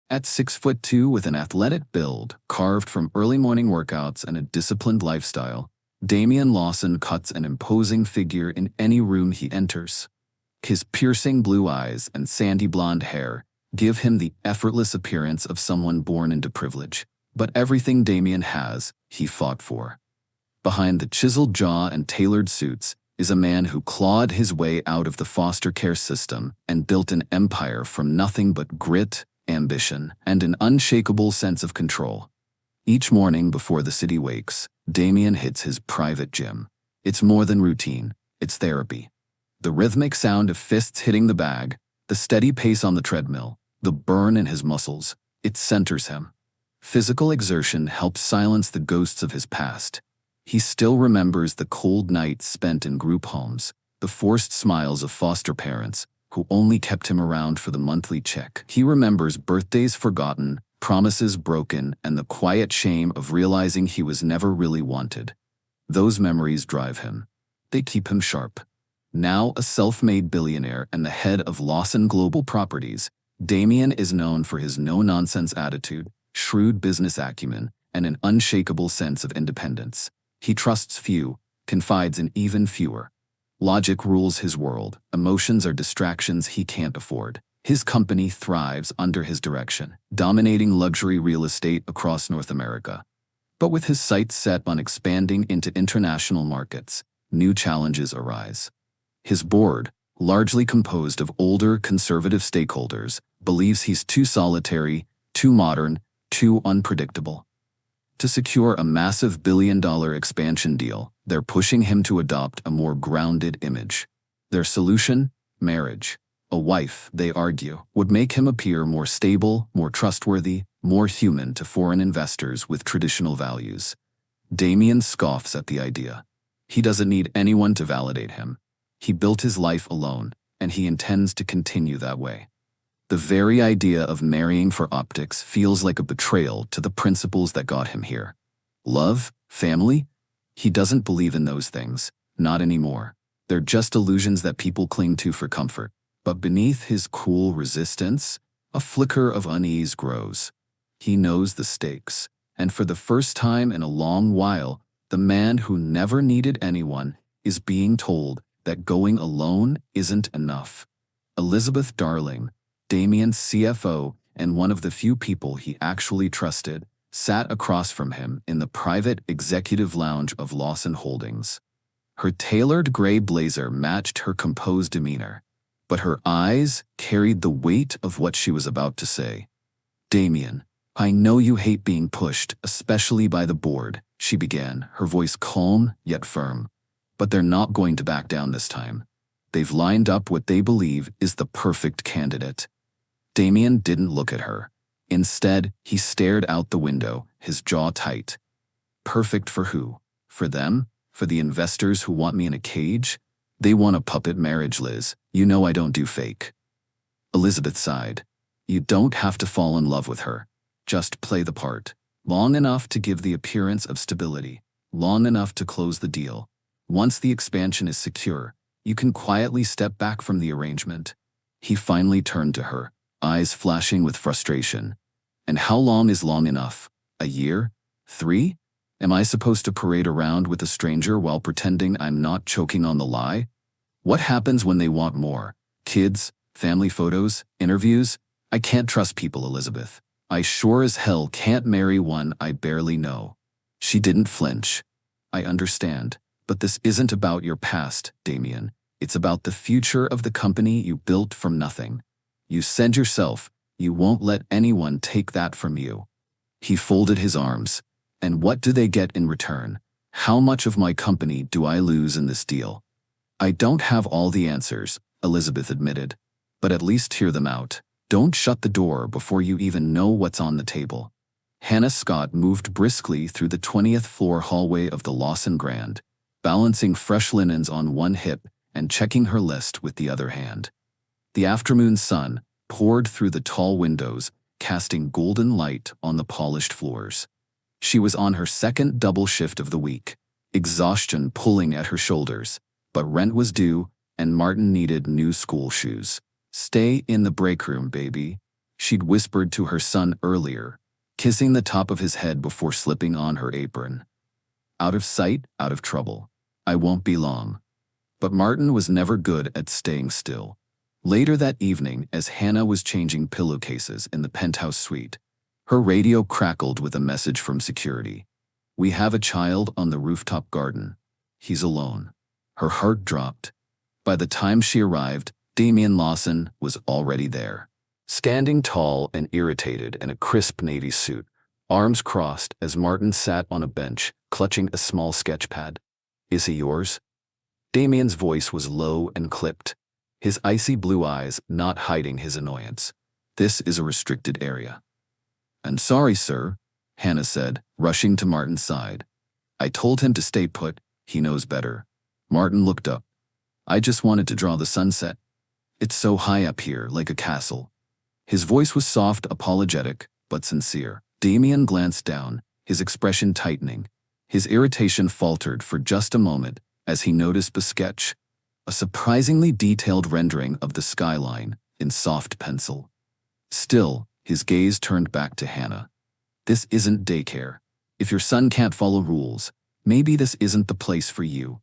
At 6'2" with an athletic build, carved from early morning workouts and a disciplined lifestyle, Damien Lawson cuts an imposing figure in any room he enters. His piercing blue eyes and sandy blonde hair give him the effortless appearance of someone born into privilege. But everything Damien has, he fought for. Behind the chiseled jaw and tailored suits is a man who clawed his way out of the foster care system and built an empire from nothing but grit, ambition, and an unshakable sense of control. Each morning before the city wakes, Damien hits his private gym. It's more than routine, it's therapy. The rhythmic sound of fists hitting the bag, the steady pace on the treadmill, the burn in his muscles, it centers him. Physical exertion helps silence the ghosts of his past. He still remembers the cold nights spent in group homes, the forced smiles of foster parents who only kept him around for the monthly check. He remembers birthdays forgotten, promises broken, and the quiet shame of realizing he was never really wanted. Those memories drive him. They keep him sharp. Now a self-made billionaire and the head of Lawson Global Properties, Damien is known for his no-nonsense attitude, shrewd business acumen, and an unshakable sense of independence. He trusts few, confides in even fewer. Logic rules his world. Emotions are distractions he can't afford. His company thrives under his direction, dominating luxury real estate across North America. But with his sights set on expanding into international markets, new challenges arise. His board, largely composed of older conservative stakeholders, believes he's too solitary, too modern, too unpredictable. To secure a massive billion-dollar expansion deal, they're pushing him to adopt a more grounded image. Their solution? Marriage. A wife, they argue, would make him appear more stable, more trustworthy, more human to foreign investors with traditional values. Damien scoffs at the idea. He doesn't need anyone to validate him. He built his life alone, and he intends to continue that way. The very idea of marrying for optics feels like a betrayal to the principles that got him here. Love? Family? He doesn't believe in those things, not anymore. They're just illusions that people cling to for comfort. But beneath his cool resistance, a flicker of unease grows. He knows the stakes, and for the first time in a long while, the man who never needed anyone is being told that going alone isn't enough. Elizabeth Darling, Damien's CFO and one of the few people he actually trusted, sat across from him in the private executive lounge of Lawson Holdings. Her tailored gray blazer matched her composed demeanor, but her eyes carried the weight of what she was about to say. "Damien, I know you hate being pushed, especially by the board," she began, her voice calm yet firm. "But they're not going to back down this time. They've lined up what they believe is the perfect candidate." Damien didn't look at her. Instead, he stared out the window, his jaw tight. Perfect for who? For them? For the investors who want me in a cage? They want a puppet marriage, Liz. You know I don't do fake. Elizabeth sighed. You don't have to fall in love with her. Just play the part. Long enough to give the appearance of stability. Long enough to close the deal. Once the expansion is secure, you can quietly step back from the arrangement. He finally turned to her, eyes flashing with frustration. And how long is long enough? A year? 3? Am I supposed to parade around with a stranger while pretending I'm not choking on the lie? What happens when they want more? Kids? Family photos? Interviews? I can't trust people, Elizabeth. I sure as hell can't marry one I barely know. She didn't flinch. I understand, but this isn't about your past, Damien. It's about the future of the company you built from nothing. You said yourself, you won't let anyone take that from you. He folded his arms. And what do they get in return? How much of my company do I lose in this deal? I don't have all the answers, Elizabeth admitted. But at least hear them out. Don't shut the door before you even know what's on the table. Hannah Scott moved briskly through the 20th floor hallway of the Lawson Grand, balancing fresh linens on one hip and checking her list with the other hand. The afternoon sun poured through the tall windows, casting golden light on the polished floors. She was on her second double shift of the week, exhaustion pulling at her shoulders, but rent was due and Martin needed new school shoes. Stay in the break room, baby. she'd whispered to her son earlier, kissing the top of his head before slipping on her apron. Out of sight, out of trouble. I won't be long. But Martin was never good at staying still. Later that evening, as Hannah was changing pillowcases in the penthouse suite, her radio crackled with a message from security. We have a child on the rooftop garden. He's alone. Her heart dropped. By the time she arrived, Damien Lawson was already there. Standing tall and irritated in a crisp navy suit, arms crossed as Martin sat on a bench, clutching a small sketch pad. Is he yours? Damien's voice was low and clipped, his icy blue eyes not hiding his annoyance. This is a restricted area. I'm sorry, sir, Hannah said, rushing to Martin's side. I told him to stay put, he knows better. Martin looked up. I just wanted to draw the sunset. It's so high up here, like a castle. His voice was soft, apologetic, but sincere. Damien glanced down, his expression tightening. His irritation faltered for just a moment as he noticed the sketch, a surprisingly detailed rendering of the skyline in soft pencil. Still, his gaze turned back to Hannah. This isn't daycare. If your son can't follow rules, maybe this isn't the place for you.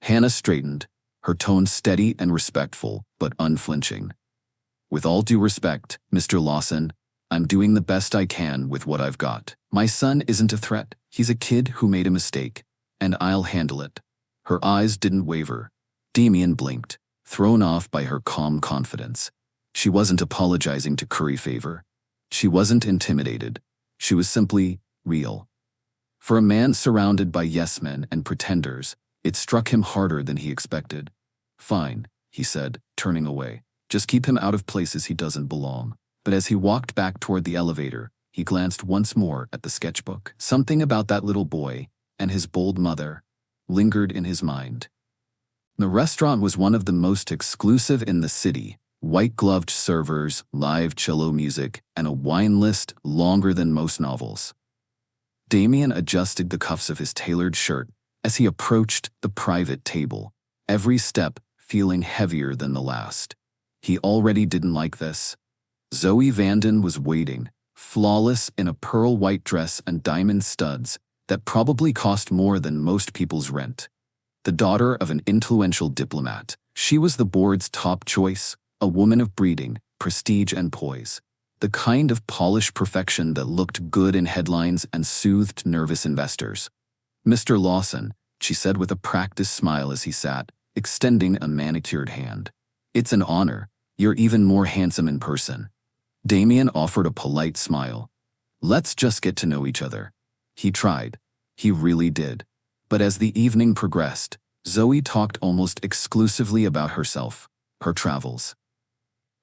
Hannah straightened, her tone steady and respectful, but unflinching. With all due respect, Mr. Lawson, I'm doing the best I can with what I've got. My son isn't a threat. He's a kid who made a mistake, and I'll handle it. Her eyes didn't waver. Damien blinked, thrown off by her calm confidence. She wasn't apologizing to curry favor. She wasn't intimidated. She was simply real. For a man surrounded by yes-men and pretenders, it struck him harder than he expected. Fine, he said, turning away. Just keep him out of places he doesn't belong. But as he walked back toward the elevator, he glanced once more at the sketchbook. Something about that little boy and his bold mother lingered in his mind. The restaurant was one of the most exclusive in the city. White-gloved servers, live cello music, and a wine list longer than most novels. Damien adjusted the cuffs of his tailored shirt as he approached the private table, every step feeling heavier than the last. He already didn't like this. Zoe Vanden was waiting, flawless in a pearl-white dress and diamond studs that probably cost more than most people's rent. The daughter of an influential diplomat, she was the board's top choice, a woman of breeding, prestige, and poise. The kind of polished perfection that looked good in headlines and soothed nervous investors. Mr. Lawson, she said with a practiced smile as he sat, extending a manicured hand. It's an honor. You're even more handsome in person. Damien offered a polite smile. Let's just get to know each other. He tried. He really did. But as the evening progressed, Zoe talked almost exclusively about herself, her travels,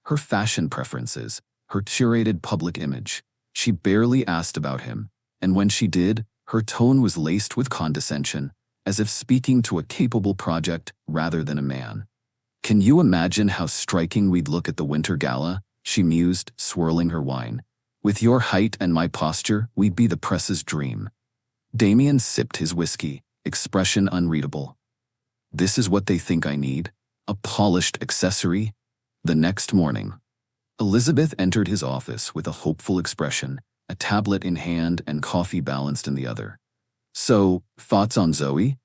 her fashion preferences, her curated public image. She barely asked about him, and when she did, her tone was laced with condescension, as if speaking to a capable project rather than a man. Can you imagine how striking we'd look at the winter gala? She mused, swirling her wine. With your height and my posture, we'd be the press's dream. Damien sipped his whiskey, expression unreadable. This is what they think I need? A polished accessory? The next morning, Elizabeth entered his office with a hopeful expression, a tablet in hand and coffee balanced in the other. So, thoughts on Zoe?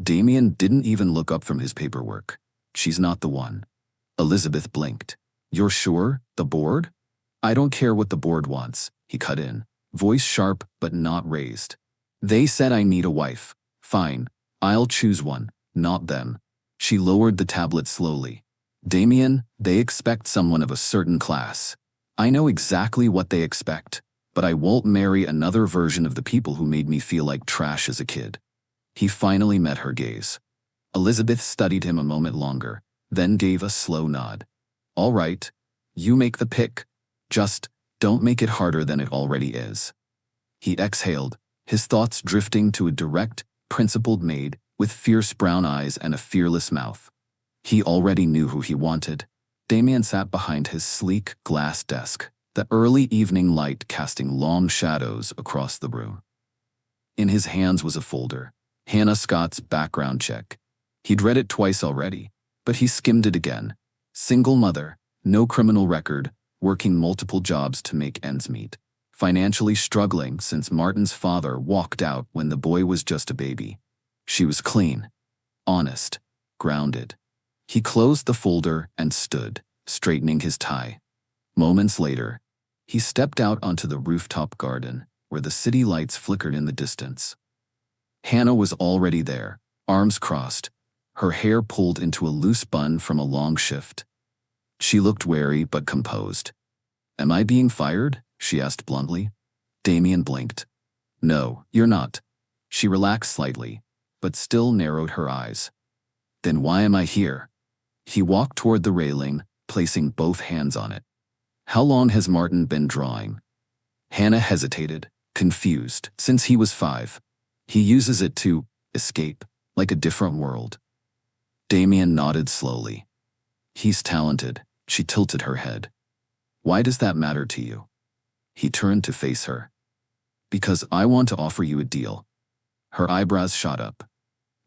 Damien didn't even look up from his paperwork. She's not the one. Elizabeth blinked. You're sure? The board? I don't care what the board wants, he cut in, voice sharp but not raised. They said I need a wife. Fine, I'll choose one, not them. She lowered the tablet slowly. Damien, they expect someone of a certain class. I know exactly what they expect, but I won't marry another version of the people who made me feel like trash as a kid. He finally met her gaze. Elizabeth studied him a moment longer, then gave a slow nod. All right, you make the pick. Just don't make it harder than it already is. He exhaled, his thoughts drifting to a direct, principled maid with fierce brown eyes and a fearless mouth. He already knew who he wanted. Damien sat behind his sleek glass desk, the early evening light casting long shadows across the room. In his hands was a folder, Hannah Scott's background check. He'd read it twice already, but he skimmed it again. Single mother, no criminal record, working multiple jobs to make ends meet, financially struggling since Martin's father walked out when the boy was just a baby. She was clean, honest, grounded. He closed the folder and stood, straightening his tie. Moments later, he stepped out onto the rooftop garden, where the city lights flickered in the distance. Hannah was already there, arms crossed, her hair pulled into a loose bun from a long shift. She looked wary but composed. "Am I being fired?" she asked bluntly. Damien blinked. "No, you're not." She relaxed slightly, but still narrowed her eyes. "Then why am I here?" He walked toward the railing, placing both hands on it. "How long has Martin been drawing?" Hannah hesitated, confused. "Since he was 5. He uses it to escape, like a different world." Damien nodded slowly. "He's talented." She tilted her head. "Why does that matter to you?" He turned to face her. "Because I want to offer you a deal." Her eyebrows shot up.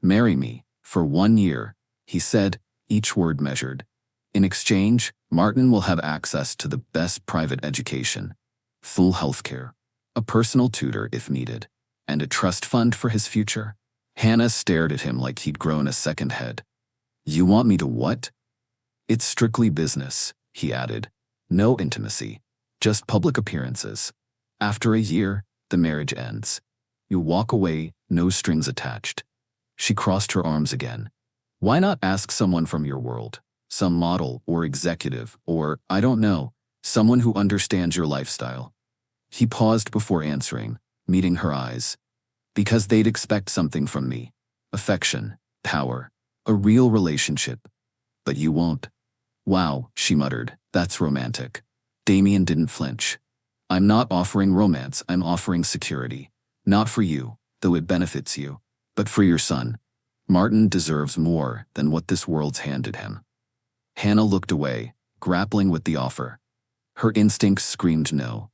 "Marry me, for 1 year," he said, each word measured. "In exchange, Martin will have access to the best private education, full healthcare, a personal tutor if needed, and a trust fund for his future." Hannah stared at him like he'd grown a second head. "You want me to what?" "It's strictly business," he added. "No intimacy, just public appearances. After a year, the marriage ends. You walk away, no strings attached." She crossed her arms again. "Why not ask someone from your world? Some model or executive or, I don't know, someone who understands your lifestyle." He paused before answering, meeting her eyes. "Because they'd expect something from me. Affection, power, a real relationship. But you won't." "Wow," she muttered, "that's romantic." Damien didn't flinch. "I'm not offering romance, I'm offering security. Not for you, though it benefits you, but for your son. Martin deserves more than what this world's handed him." Hannah looked away, grappling with the offer. Her instincts screamed no.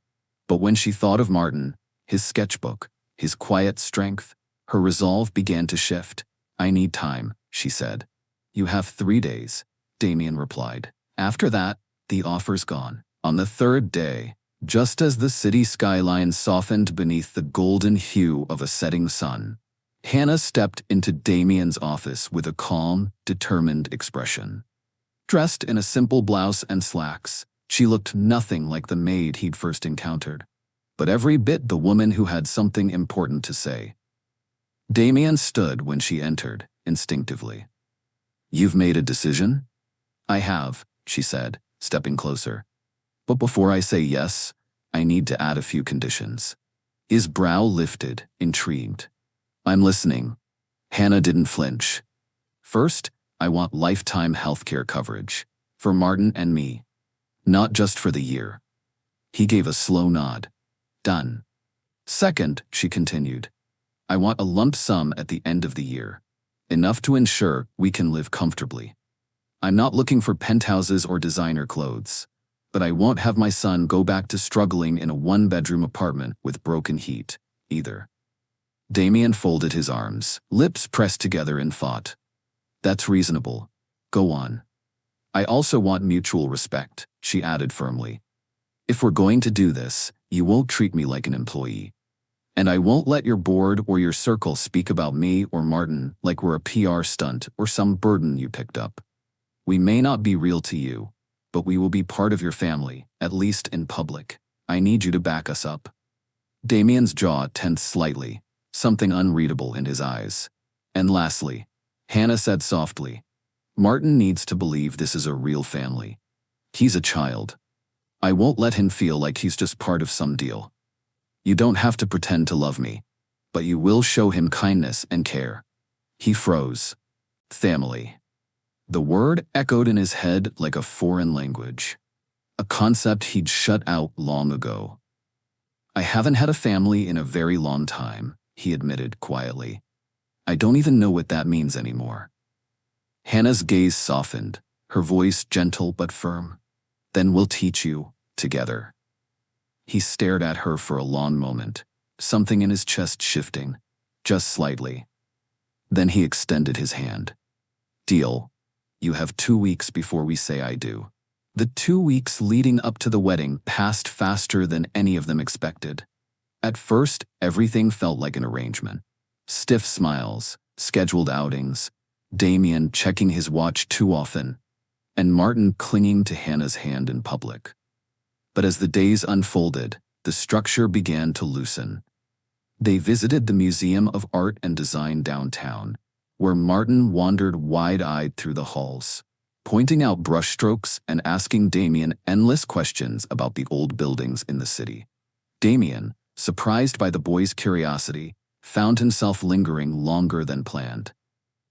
But when she thought of Martin, his sketchbook, his quiet strength, her resolve began to shift. "I need time," she said. "You have 3 days," Damien replied. "After that, the offer's gone." On the 3rd day, just as the city skyline softened beneath the golden hue of a setting sun, Hannah stepped into Damien's office with a calm, determined expression. Dressed in a simple blouse and slacks, she looked nothing like the maid he'd first encountered, but every bit the woman who had something important to say. Damien stood when she entered, instinctively. "You've made a decision?" "I have," she said, stepping closer. "But before I say yes, I need to add a few conditions." His brow lifted, intrigued. "I'm listening." Hannah didn't flinch. "First, I want lifetime healthcare coverage. For Martin and me. Not just for the year." He gave a slow nod. "Done." "Second," she continued, "I want a lump sum at the end of the year. Enough to ensure we can live comfortably. I'm not looking for penthouses or designer clothes, but I won't have my son go back to struggling in a 1-bedroom apartment with broken heat, either." Damien folded his arms, lips pressed together in thought. "That's reasonable. Go on." "I also want mutual respect," she added firmly. "If we're going to do this, you won't treat me like an employee. And I won't let your board or your circle speak about me or Martin like we're a PR stunt or some burden you picked up. We may not be real to you, but we will be part of your family, at least in public. I need you to back us up." Damien's jaw tensed slightly, something unreadable in his eyes. "And lastly," Hannah said softly, "Martin needs to believe this is a real family. He's a child. I won't let him feel like he's just part of some deal. You don't have to pretend to love me, but you will show him kindness and care." He froze. Family. The word echoed in his head like a foreign language, a concept he'd shut out long ago. "I haven't had a family in a very long time," he admitted quietly. "I don't even know what that means anymore." Hannah's gaze softened, her voice gentle but firm. "Then we'll teach you, together." He stared at her for a long moment, something in his chest shifting, just slightly. Then he extended his hand. "Deal. You have 2 weeks before we say I do." The 2 weeks leading up to the wedding passed faster than any of them expected. At first, everything felt like an arrangement. Stiff smiles, scheduled outings, Damien checking his watch too often, and Martin clinging to Hannah's hand in public. But as the days unfolded, the structure began to loosen. They visited the Museum of Art and Design downtown, where Martin wandered wide-eyed through the halls, pointing out brushstrokes and asking Damien endless questions about the old buildings in the city. Damien, surprised by the boy's curiosity, found himself lingering longer than planned.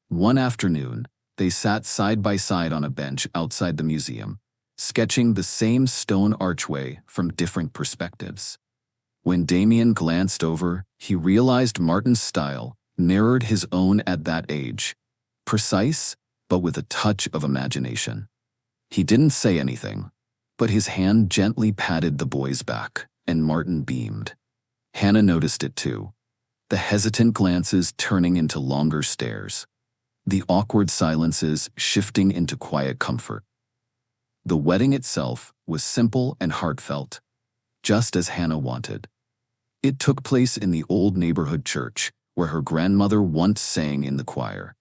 One afternoon, they sat side by side on a bench outside the museum, sketching the same stone archway from different perspectives. When Damien glanced over, he realized Martin's style mirrored his own at that age. Precise, but with a touch of imagination. He didn't say anything, but his hand gently patted the boy's back, and Martin beamed. Hannah noticed it too, the hesitant glances turning into longer stares, the awkward silences shifting into quiet comfort. The wedding itself was simple and heartfelt, just as Hannah wanted. It took place in the old neighborhood church, where her grandmother once sang in the choir.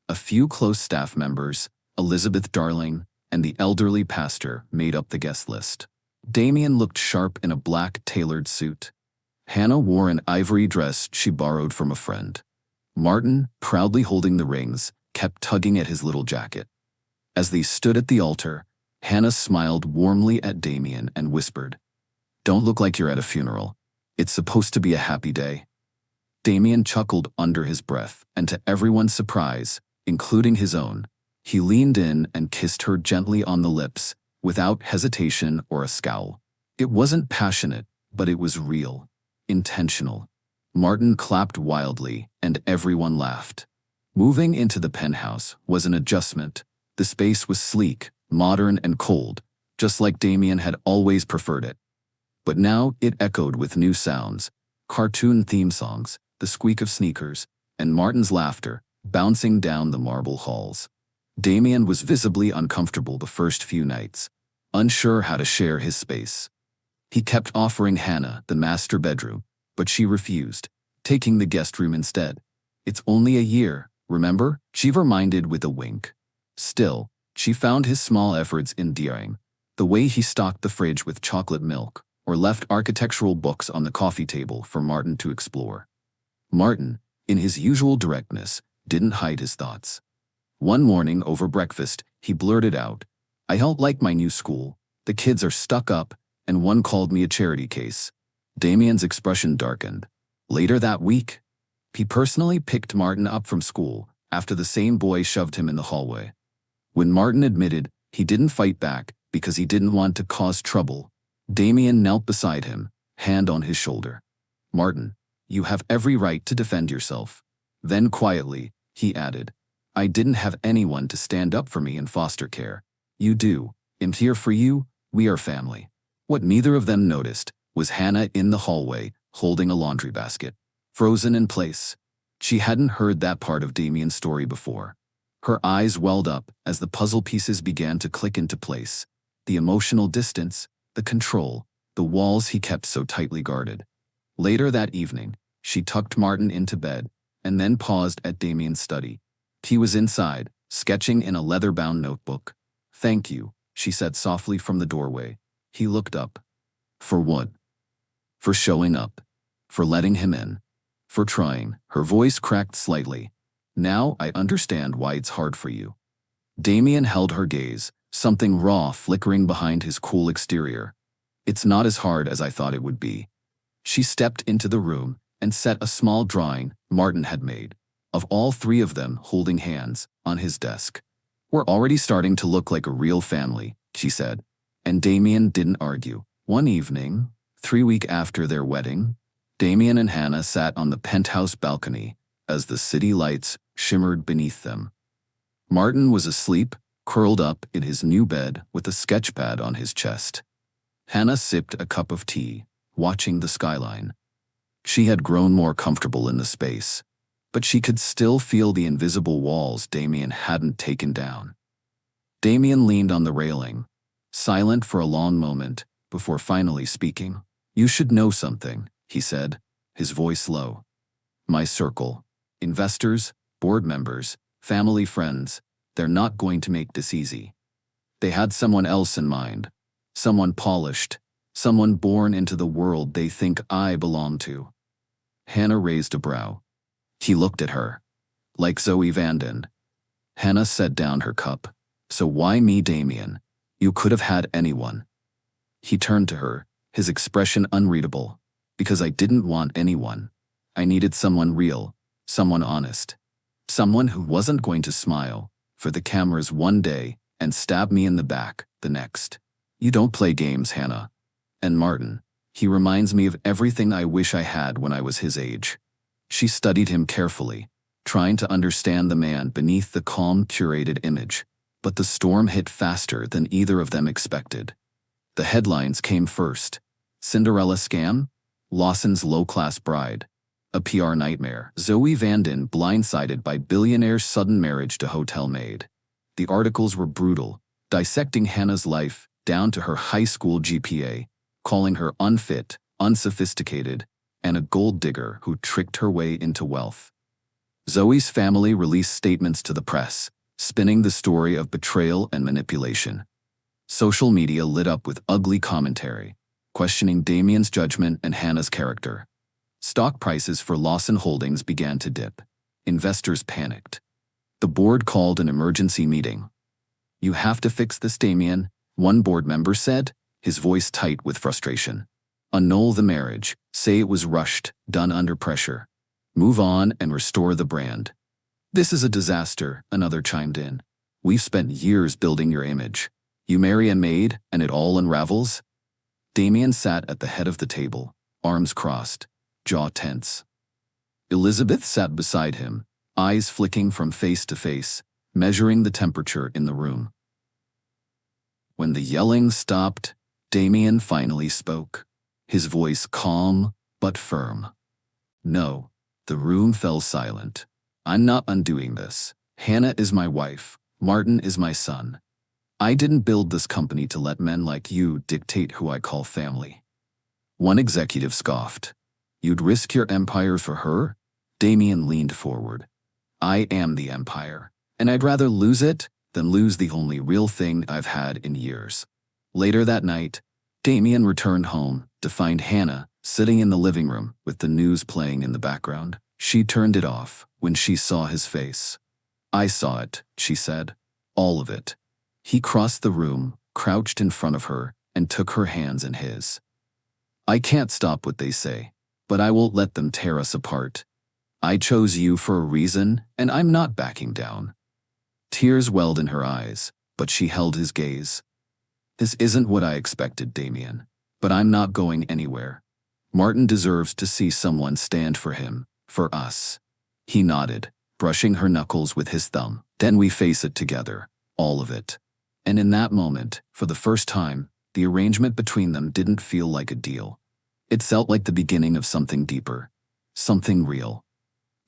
A few close staff members, Elizabeth Darling, and the elderly pastor made up the guest list. Damien looked sharp in a black tailored suit. Hannah wore an ivory dress she borrowed from a friend. Martin, proudly holding the rings, kept tugging at his little jacket. As they stood at the altar, Hannah smiled warmly at Damien and whispered, "Don't look like you're at a funeral. It's supposed to be a happy day." Damien chuckled under his breath, and to everyone's surprise, including his own, he leaned in and kissed her gently on the lips, without hesitation or a scowl. It wasn't passionate, but it was real, intentional. Martin clapped wildly, and everyone laughed. Moving into the penthouse was an adjustment. The space was sleek, modern, and cold, just like Damien had always preferred it. But now it echoed with new sounds, cartoon theme songs, the squeak of sneakers, and Martin's laughter, bouncing down the marble halls. Damien was visibly uncomfortable the first few nights, unsure how to share his space. He kept offering Hannah the master bedroom, but she refused, taking the guest room instead. "It's only a year, remember?" she reminded with a wink. Still, she found his small efforts endearing, the way he stocked the fridge with chocolate milk, or left architectural books on the coffee table for Martin to explore. Martin, in his usual directness, didn't hide his thoughts. One morning over breakfast, he blurted out, "I don't like my new school. The kids are stuck up, and one called me a charity case." Damien's expression darkened. Later that week, he personally picked Martin up from school after the same boy shoved him in the hallway. When Martin admitted he didn't fight back because he didn't want to cause trouble, Damien knelt beside him, hand on his shoulder. "Martin, you have every right to defend yourself." Then quietly, he added, "I didn't have anyone to stand up for me in foster care. You do. I'm here for you. We are family." What neither of them noticed was Hannah in the hallway, holding a laundry basket, frozen in place. She hadn't heard that part of Damien's story before. Her eyes welled up as the puzzle pieces began to click into place. The emotional distance, the control, the walls he kept so tightly guarded. Later that evening, she tucked Martin into bed and then paused at Damien's study. He was inside, sketching in a leather-bound notebook. "Thank you," she said softly from the doorway. He looked up. "For what?" "For showing up. For letting him in. For trying." Her voice cracked slightly. "Now I understand why it's hard for you." Damien held her gaze, something raw flickering behind his cool exterior. "It's not as hard as I thought it would be." She stepped into the room and set a small drawing Martin had made, of all three of them holding hands, on his desk. "We're already starting to look like a real family," she said. And Damien didn't argue. One evening, 3 weeks after their wedding, Damien and Hannah sat on the penthouse balcony as the city lights shimmered beneath them. Martin was asleep, curled up in his new bed with a sketchpad on his chest. Hannah sipped a cup of tea, watching the skyline. She had grown more comfortable in the space, but she could still feel the invisible walls Damien hadn't taken down. Damien leaned on the railing, silent for a long moment before finally speaking. "You should know something," he said, his voice low. "My circle, investors, board members, family friends, they're not going to make this easy. They had someone else in mind, someone polished, someone born into the world they think I belong to." Hannah raised a brow. He looked at her. "Like Zoe Vanden." Hannah set down her cup. "So why me, Damien? You could have had anyone." He turned to her, his expression unreadable. "Because I didn't want anyone. I needed someone real, someone honest. Someone who wasn't going to smile for the cameras one day and stab me in the back the next. You don't play games, Hannah. And Martin, he reminds me of everything I wish I had when I was his age." She studied him carefully, trying to understand the man beneath the calm, curated image. But the storm hit faster than either of them expected. The headlines came first. Cinderella scam? Lawson's low-class bride. A PR nightmare. Zoe Vanden blindsided by billionaire's sudden marriage to hotel maid. The articles were brutal, dissecting Hannah's life down to her high school GPA, calling her unfit, unsophisticated, and a gold digger who tricked her way into wealth. Zoe's family released statements to the press, spinning the story of betrayal and manipulation. Social media lit up with ugly commentary, questioning Damien's judgment and Hannah's character. Stock prices for Lawson Holdings began to dip. Investors panicked. The board called an emergency meeting. "You have to fix this, Damien," one board member said, his voice tight with frustration. "Annul the marriage, say it was rushed, done under pressure. Move on and restore the brand." "This is a disaster," another chimed in. "We've spent years building your image. You marry a maid and it all unravels?" Damien sat at the head of the table, arms crossed, jaw tense. Elizabeth sat beside him, eyes flicking from face to face, measuring the temperature in the room. When the yelling stopped, Damien finally spoke, his voice calm but firm. "No." The room fell silent. "I'm not undoing this. Hannah is my wife. Martin is my son. I didn't build this company to let men like you dictate who I call family." One executive scoffed. "You'd risk your empire for her?" Damien leaned forward. "I am the empire, and I'd rather lose it than lose the only real thing I've had in years." Later that night, Damien returned home to find Hannah sitting in the living room with the news playing in the background. She turned it off when she saw his face. "I saw it," she said. "All of it." He crossed the room, crouched in front of her, and took her hands in his. "I can't stop what they say, but I won't let them tear us apart. I chose you for a reason, and I'm not backing down." Tears welled in her eyes, but she held his gaze. "This isn't what I expected, Damien, but I'm not going anywhere. Martin deserves to see someone stand for him, for us." He nodded, brushing her knuckles with his thumb. "Then we face it together, all of it." And in that moment, for the first time, the arrangement between them didn't feel like a deal. It felt like the beginning of something deeper, something real.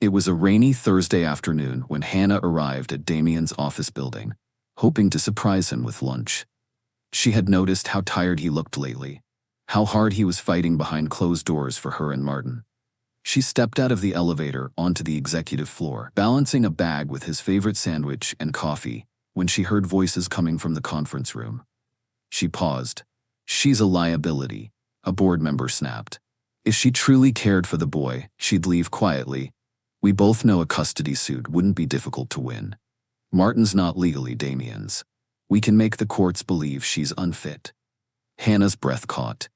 It was a rainy Thursday afternoon when Hannah arrived at Damien's office building, hoping to surprise him with lunch. She had noticed how tired he looked lately, how hard he was fighting behind closed doors for her and Martin. She stepped out of the elevator onto the executive floor, balancing a bag with his favorite sandwich and coffee, when she heard voices coming from the conference room. She paused. "She's a liability," a board member snapped. "If she truly cared for the boy, she'd leave quietly. We both know a custody suit wouldn't be difficult to win. Martin's not legally Damien's. We can make the courts believe she's unfit." Hannah's breath caught.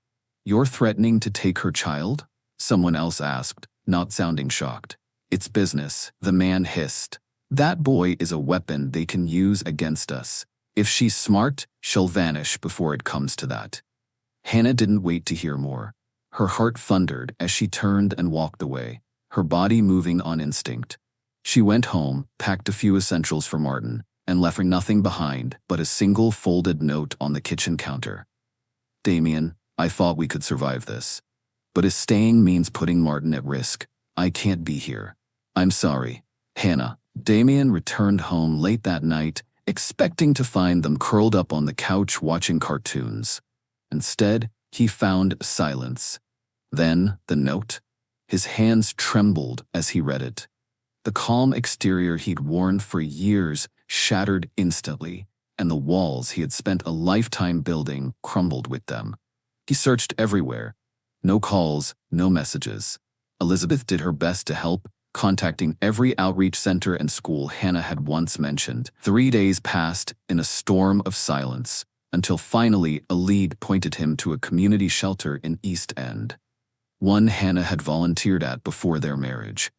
"You're threatening to take her child?" someone else asked, not sounding shocked. "It's business," the man hissed. "That boy is a weapon they can use against us. If she's smart, she'll vanish before it comes to that." Hannah didn't wait to hear more. Her heart thundered as she turned and walked away, her body moving on instinct. She went home, packed a few essentials for Martin, and left nothing behind but a single folded note on the kitchen counter. "Damien, I thought we could survive this. But if staying means putting Martin at risk, I can't be here. I'm sorry. Hannah." Damien returned home late that night, expecting to find them curled up on the couch watching cartoons. Instead, he found silence. Then, the note. His hands trembled as he read it. The calm exterior he'd worn for years shattered instantly, and the walls he had spent a lifetime building crumbled with them. He searched everywhere. No calls, no messages. Elizabeth did her best to help, contacting every outreach center and school Hannah had once mentioned. 3 days passed in a storm of silence, until finally a lead pointed him to a community shelter in East End. One Hannah had volunteered at before their marriage.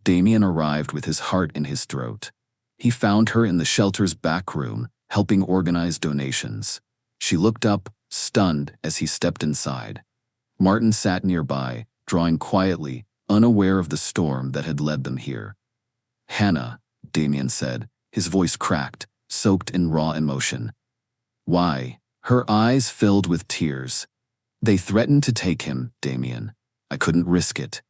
Damien arrived with his heart in his throat. He found her in the shelter's back room, helping organize donations. She looked up, stunned, as he stepped inside. Martin sat nearby, drawing quietly, unaware of the storm that had led them here. "Hannah," Damien said, his voice cracked, soaked in raw emotion. "Why?" Her eyes filled with tears. "They threatened to take him, Damien. I couldn't risk it.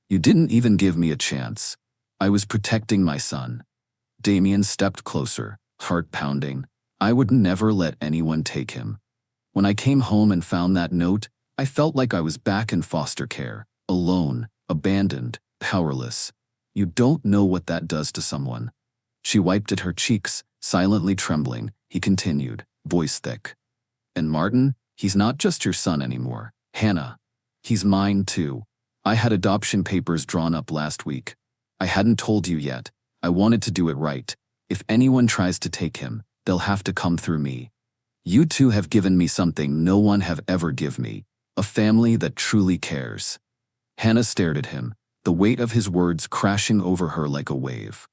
You didn't even give me a chance. I was protecting my son." Damien stepped closer, heart pounding. "I would never let anyone take him. When I came home and found that note, I felt like I was back in foster care, alone, abandoned, powerless. You don't know what that does to someone." She wiped at her cheeks, silently trembling. He continued, voice thick. "And Martin, he's not just your son anymore, Hannah. He's mine too. I had adoption papers drawn up last week. I hadn't told you yet. I wanted to do it right. If anyone tries to take him, they'll have to come through me. You two have given me something no one have ever given me, a family that truly cares." Hannah stared at him, the weight of his words crashing over her like a wave.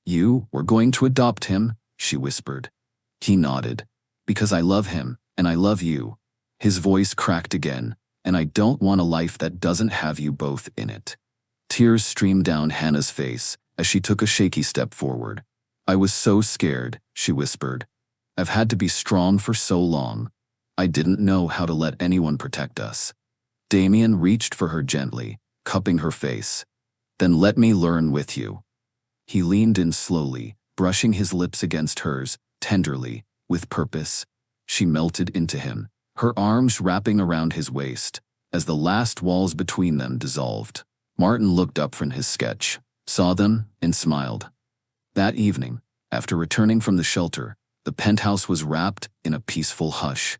"You were going to adopt him?" she whispered. He nodded. "Because I love him, and I love you." His voice cracked again. "And I don't want a life that doesn't have you both in it." Tears streamed down Hannah's face as she took a shaky step forward. "I was so scared," she whispered. "I've had to be strong for so long. I didn't know how to let anyone protect us." Damien reached for her gently, cupping her face. "Then let me learn with you." He leaned in slowly, brushing his lips against hers, tenderly, with purpose. She melted into him, her arms wrapping around his waist, as the last walls between them dissolved. Martin looked up from his sketch, saw them, and smiled. That evening, after returning from the shelter, the penthouse was wrapped in a peaceful hush.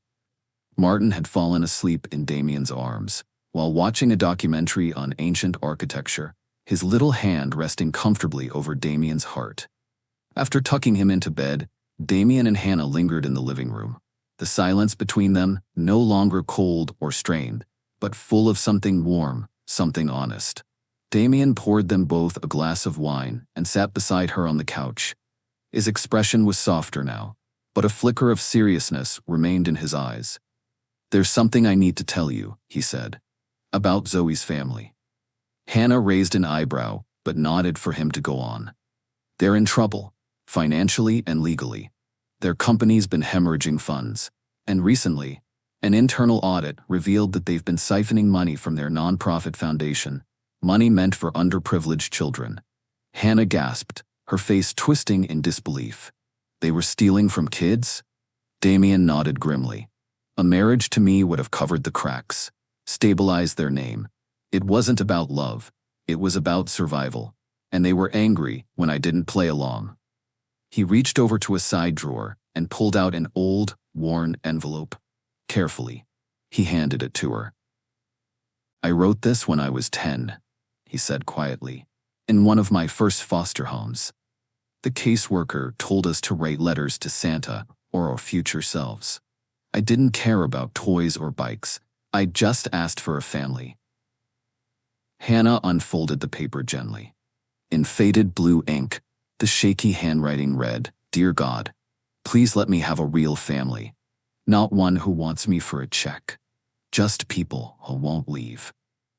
Martin had fallen asleep in Damien's arms, while watching a documentary on ancient architecture, his little hand resting comfortably over Damien's heart. After tucking him into bed, Damien and Hannah lingered in the living room. The silence between them, no longer cold or strained, but full of something warm, something honest. Damien poured them both a glass of wine and sat beside her on the couch. His expression was softer now, but a flicker of seriousness remained in his eyes. "There's something I need to tell you," he said. "About Zoe's family." Hannah raised an eyebrow, but nodded for him to go on. "They're in trouble, financially and legally. Their company's been hemorrhaging funds, and recently, an internal audit revealed that they've been siphoning money from their nonprofit foundation, money meant for underprivileged children." Hannah gasped, her face twisting in disbelief. "They were stealing from kids?" Damien nodded grimly. "A marriage to me would have covered the cracks, stabilized their name. It wasn't about love, it was about survival, and they were angry when I didn't play along." He reached over to a side drawer and pulled out an old, worn envelope. Carefully, he handed it to her. "I wrote this when I was 10, he said quietly, "in one of my first foster homes. The caseworker told us to write letters to Santa or our future selves. I didn't care about toys or bikes. I just asked for a family." Hannah unfolded the paper gently. In faded blue ink, the shaky handwriting read, "Dear God, please let me have a real family. Not one who wants me for a check. Just people who won't leave."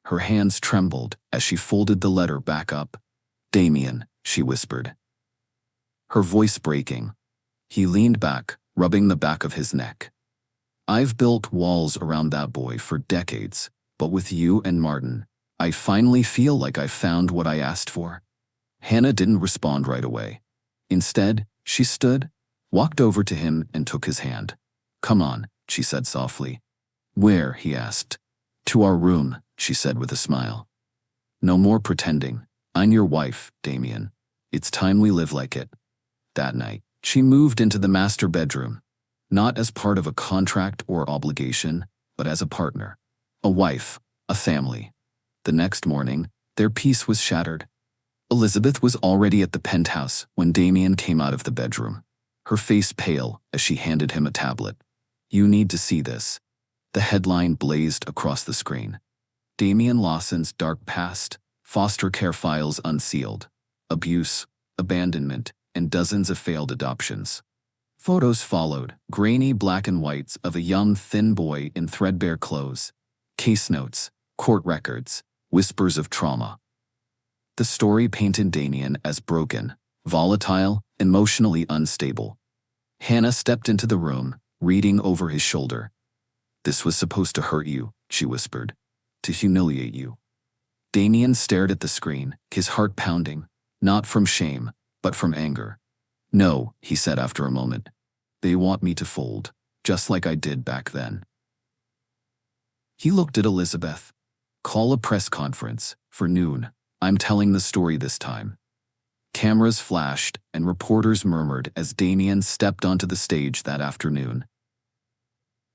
Her hands trembled as she folded the letter back up. "Damien," she whispered, her voice breaking. He leaned back, rubbing the back of his neck. "I've built walls around that boy for decades, but with you and Martin, I finally feel like I found what I asked for." Hannah didn't respond right away. Instead, she stood, walked over to him and took his hand. "Come on," she said softly. "Where?" he asked. "To our room," she said with a smile. "No more pretending. I'm your wife, Damien. It's time we live like it." That night, she moved into the master bedroom, not as part of a contract or obligation, but as a partner, a wife, a family. The next morning, their peace was shattered. Elizabeth was already at the penthouse when Damien came out of the bedroom, her face pale as she handed him a tablet. "You need to see this." The headline blazed across the screen. Damien Lawson's dark past, foster care files unsealed, abuse, abandonment, and dozens of failed adoptions. Photos followed, grainy black and whites of a young, thin boy in threadbare clothes, case notes, court records, whispers of trauma. The story painted Damien as broken, volatile, emotionally unstable. Hannah stepped into the room, reading over his shoulder. "This was supposed to hurt you," she whispered, "to humiliate you." Damien stared at the screen, his heart pounding, not from shame, but from anger. "No," he said after a moment. "They want me to fold, just like I did back then." He looked at Elizabeth. "Call a press conference, for noon. I'm telling the story this time." Cameras flashed and reporters murmured as Damien stepped onto the stage that afternoon.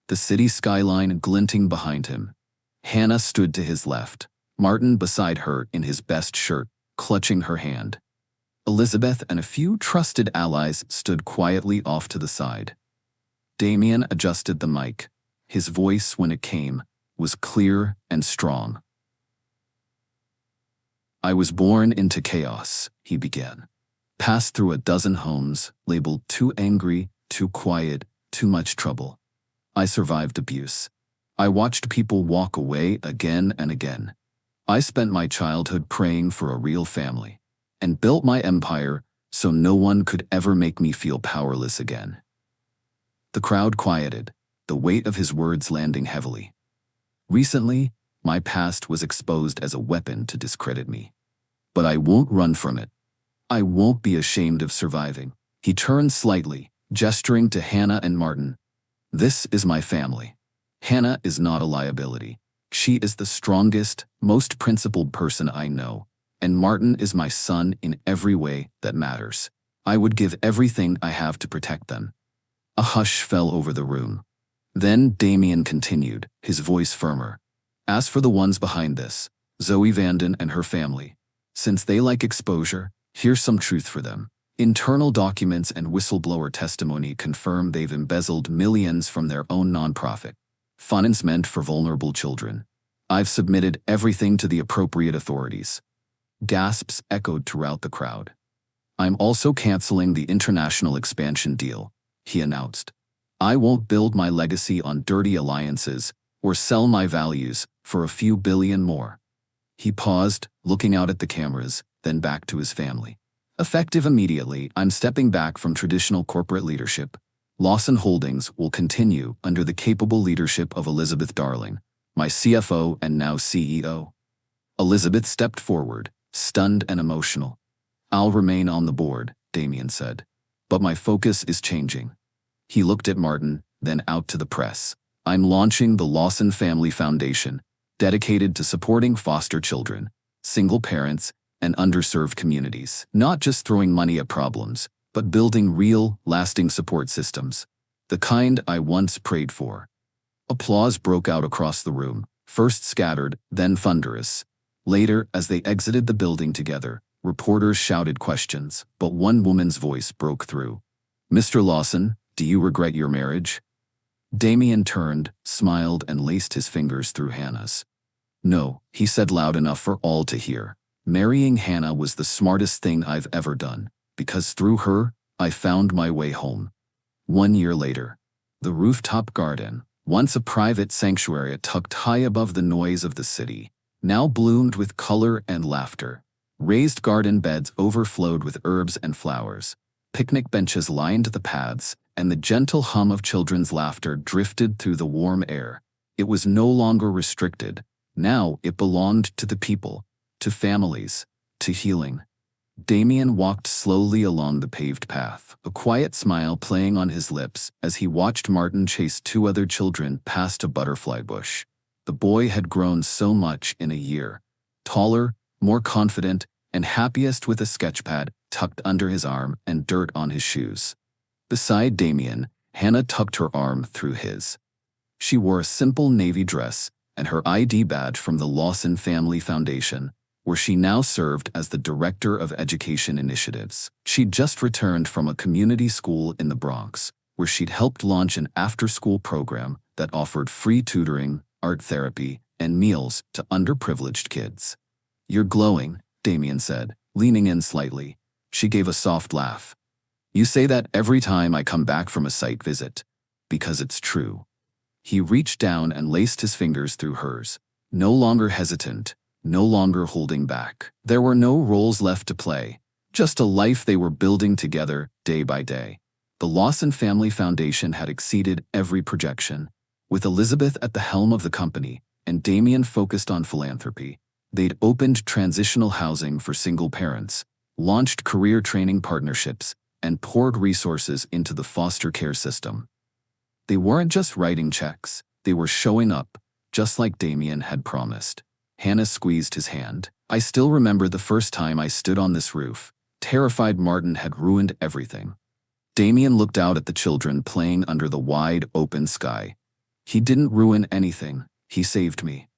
The city skyline glinting behind him. Hannah stood to his left, Martin beside her in his best shirt, clutching her hand. Elizabeth and a few trusted allies stood quietly off to the side. Damien adjusted the mic. His voice, when it came, was clear and strong. "I was born into chaos," he began. "Passed through a dozen homes, labeled too angry, too quiet, too much trouble. I survived abuse. I watched people walk away again and again. I spent my childhood praying for a real family, and built my empire so no one could ever make me feel powerless again." The crowd quieted, the weight of his words landing heavily. "Recently, my past was exposed as a weapon to discredit me. But I won't run from it. I won't be ashamed of surviving." He turned slightly, gesturing to Hannah and Martin. "This is my family. Hannah is not a liability. She is the strongest, most principled person I know, and Martin is my son in every way that matters. I would give everything I have to protect them." A hush fell over the room. Then Damien continued, his voice firmer. "As for the ones behind this, Zoe Vanden and her family, since they like exposure, here's some truth for them. Internal documents and whistleblower testimony confirm they've embezzled millions from their own nonprofit, funds meant for vulnerable children. I've submitted everything to the appropriate authorities." Gasps echoed throughout the crowd. "I'm also canceling the international expansion deal," he announced. "I won't build my legacy on dirty alliances or sell my values for a few billion more." He paused, looking out at the cameras, then back to his family. "Effective immediately, I'm stepping back from traditional corporate leadership. Lawson Holdings will continue under the capable leadership of Elizabeth Darling, my CFO and now CEO." Elizabeth stepped forward, stunned and emotional. "I'll remain on the board," Damien said. "But my focus is changing." He looked at Martin, then out to the press. "I'm launching the Lawson Family Foundation, dedicated to supporting foster children, single parents, and underserved communities. Not just throwing money at problems, but building real, lasting support systems. The kind I once prayed for." Applause broke out across the room, first scattered, then thunderous. Later, as they exited the building together, reporters shouted questions, but one woman's voice broke through. "Mr. Lawson, do you regret your marriage?" Damien turned, smiled, and laced his fingers through Hannah's. "No," he said loud enough for all to hear. "Marrying Hannah was the smartest thing I've ever done, because through her, I found my way home." 1 year later, the rooftop garden, once a private sanctuary tucked high above the noise of the city, now bloomed with color and laughter. Raised garden beds overflowed with herbs and flowers. Picnic benches lined the paths, and the gentle hum of children's laughter drifted through the warm air. It was no longer restricted. Now it belonged to the people, to families, to healing. Damien walked slowly along the paved path, a quiet smile playing on his lips as he watched Martin chase two other children past a butterfly bush. The boy had grown so much in a year. Taller, more confident, and happiest with a sketchpad tucked under his arm and dirt on his shoes. Beside Damien, Hannah tucked her arm through his. She wore a simple navy dress and her ID badge from the Lawson Family Foundation, where she now served as the Director of Education Initiatives. She'd just returned from a community school in the Bronx, where she'd helped launch an after-school program that offered free tutoring, art therapy, and meals to underprivileged kids. "You're glowing," Damien said, leaning in slightly. She gave a soft laugh. "You say that every time I come back from a site visit. Because it's true." He reached down and laced his fingers through hers, no longer hesitant, no longer holding back. There were no roles left to play, just a life they were building together day by day. The Lawson Family Foundation had exceeded every projection. With Elizabeth at the helm of the company and Damien focused on philanthropy, they'd opened transitional housing for single parents, launched career training partnerships, and poured resources into the foster care system. They weren't just writing checks, they were showing up, just like Damien had promised. Hannah squeezed his hand. "I still remember the first time I stood on this roof, terrified Martin had ruined everything." Damien looked out at the children playing under the wide, open sky. "He didn't ruin anything, he saved me."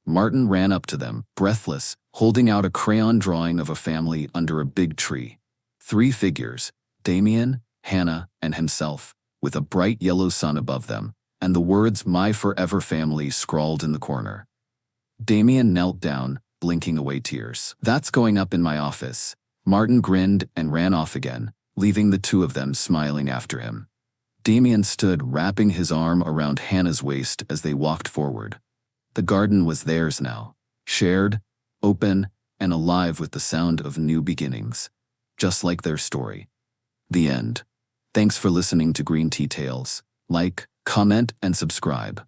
Martin ran up to them, breathless, holding out a crayon drawing of a family under a big tree. 3 figures, Damien, Hannah, and himself, with a bright yellow sun above them, and the words "My Forever Family" scrawled in the corner. Damien knelt down, blinking away tears. "That's going up in my office." Martin grinned and ran off again, leaving the two of them smiling after him. Damien stood wrapping his arm around Hannah's waist as they walked forward. The garden was theirs now, shared, open, and alive with the sound of new beginnings, just like their story. The end. Thanks for listening to Green Tea Tales. Like, comment, and subscribe.